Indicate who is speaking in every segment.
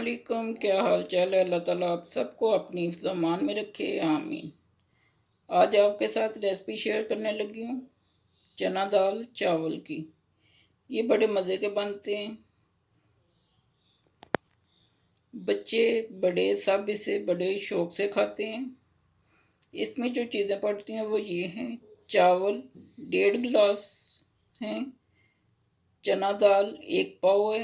Speaker 1: अस्सलामुअलैकुम। क्या हाल चाल है? अल्लाह ताला आप सबको अपनी हिफ्ज़-ओ-अमान में रखे, आमीन। आज आपके साथ रेसिपी शेयर करने लगी हूँ चना दाल चावल की। ये बड़े मज़े के बनते हैं, बच्चे बड़े सब इसे बड़े शौक़ से खाते हैं। इसमें जो चीज़ें पड़ती हैं वो ये हैं: चावल 1.5 गिलास हैं, चना दाल 1 पाव है,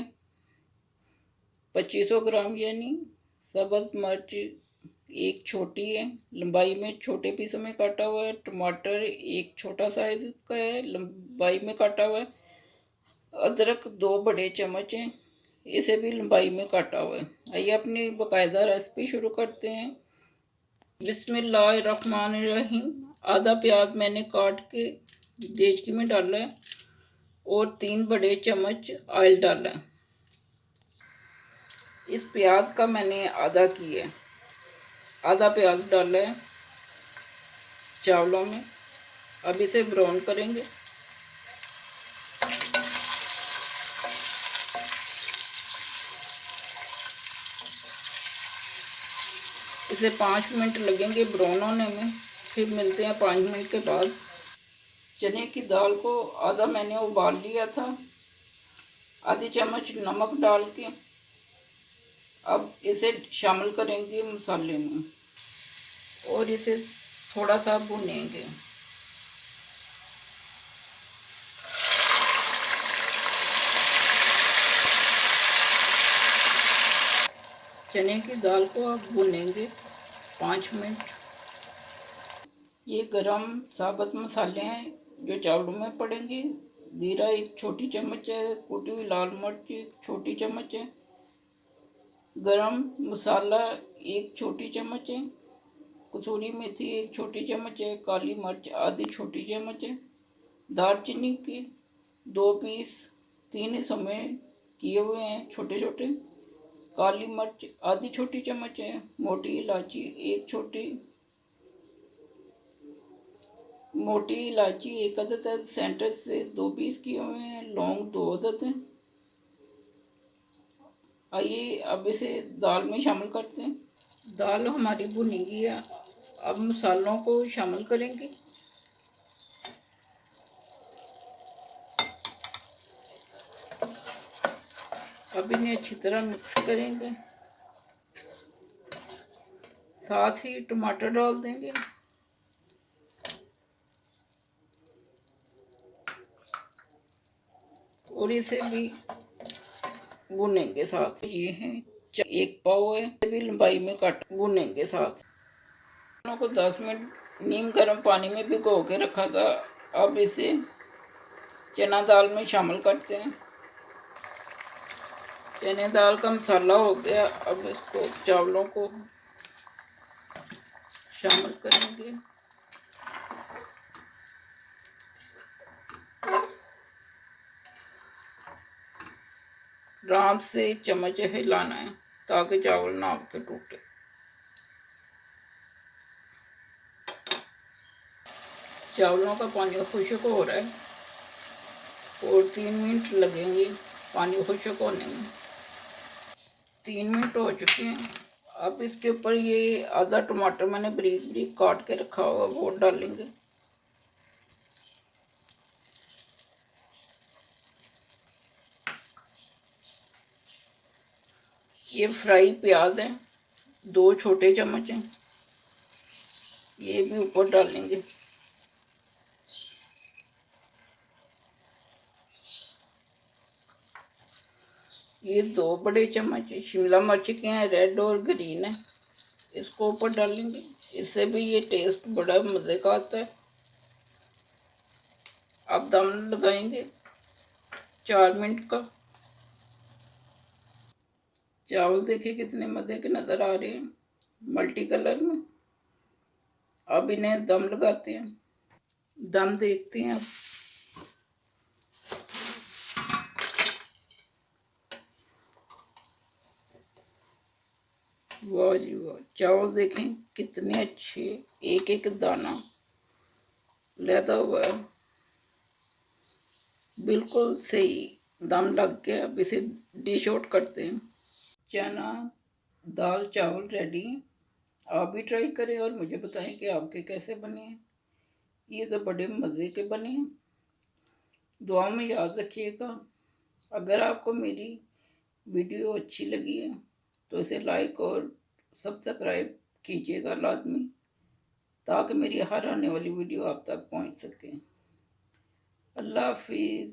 Speaker 1: 2500 ग्राम यानी सब्ज़ मिर्च एक छोटी है, लंबाई में छोटे पीसों में काटा हुआ है। टमाटर एक छोटा साइज का है, लंबाई में काटा हुआ है। अदरक 2 बड़े चम्मच हैं, इसे भी लंबाई में काटा हुआ है। आइए अपनी बाकायदा रेसिपी शुरू करते हैं। बिस्मिल्लाहिर्रहमानिर्रहीम। आधा प्याज मैंने काट के देचकी में डाला है और 3 बड़े चम्मच ऑयल डाला है। इस प्याज का मैंने आधा किया है, आधा प्याज डाला है चावलों में। अब इसे ब्राउन करेंगे। इसे 5 मिनट लगेंगे ब्राउन होने में, फिर मिलते हैं 5 मिनट के बाद। चने की दाल को आधा मैंने उबाल लिया था, आधी चम्मच नमक डाल के। अब इसे शामिल करेंगे मसाले में और इसे थोड़ा सा भूनेंगे। चने की दाल को अब भूनेंगे 5 मिनट। ये गरम साबुत मसाले हैं जो चावलों में पड़ेंगे। जीरा 1 छोटी चम्मच है, कुटी हुई लाल मिर्च 1 छोटी चम्मच है, गरम मसाला 1 छोटी चम्मच है, कसूरी मेथी 1 छोटी चम्मच है, काली मिर्च आधी छोटी चम्मच है, दालचीनी के 2 पीस 3 हिस्सों में किए हुए हैं छोटे छोटे, काली मिर्च आधी छोटी चम्मच है, मोटी इलायची 1 अदद है, सेंटर से 2 पीस किए हुए हैं, लौंग 2 अदद हैं। आइए अब इसे दाल में शामिल करते हैं। दाल हमारी भुनी गई है, अब मसालों को शामिल करेंगे। अब इन्हें अच्छी तरह मिक्स करेंगे, साथ ही टमाटर डाल देंगे और इसे भी भुनेंगे साथ। ये है 1 पाव है, इसे भी लंबाई में काट भुनेंगे साथ। को 10 मिनट नीम गर्म पानी में भिगो के रखा था। अब इसे चना दाल में शामिल करते हैं। चने दाल का मसाला हो गया, अब इसको चावलों को शामिल करेंगे। आराम से चम्मच हिलाना है ताकि चावल ना आपके टूटे। चावलों का पानी खुश्क हो रहा है और 3 मिनट लगेंगे पानी खुश्क होने में। 3 मिनट हो चुके हैं। अब इसके ऊपर ये आधा टमाटर मैंने बारीक बारीक काट के रखा हुआ वो डालेंगे। ये फ्राई प्याज है 2 छोटे चम्मच हैं, ये भी ऊपर डालेंगे। ये 2 बड़े चम्मच शिमला मिर्च के हैं, रेड और ग्रीन है, इसको ऊपर डालेंगे। इससे भी ये टेस्ट बड़ा मज़े का आता है। अब दम लगाएंगे 4 मिनट का। चावल देखिए कितने मज़े के नज़र आ रहे हैं, मल्टी कलर में। अब इन्हें दम लगाते हैं, दम देखते हैं। अब वाह जी वाह, चावल देखें कितने अच्छे, एक एक दाना लदा हुआ है, बिल्कुल सही दम लग गया। अब इसे डिश आउट करते हैं। चना दाल चावल रेडी हैं। आप भी ट्राई करें और मुझे बताएं कि आपके कैसे बने हैं। ये तो बड़े मज़े के बने हैं। दुआ में याद रखिएगा। अगर आपको मेरी वीडियो अच्छी लगी है तो इसे लाइक और सब्सक्राइब कीजिएगा लाजमी, ताकि मेरी हर आने वाली वीडियो आप तक पहुंच सके। अल्लाह हाफिज़।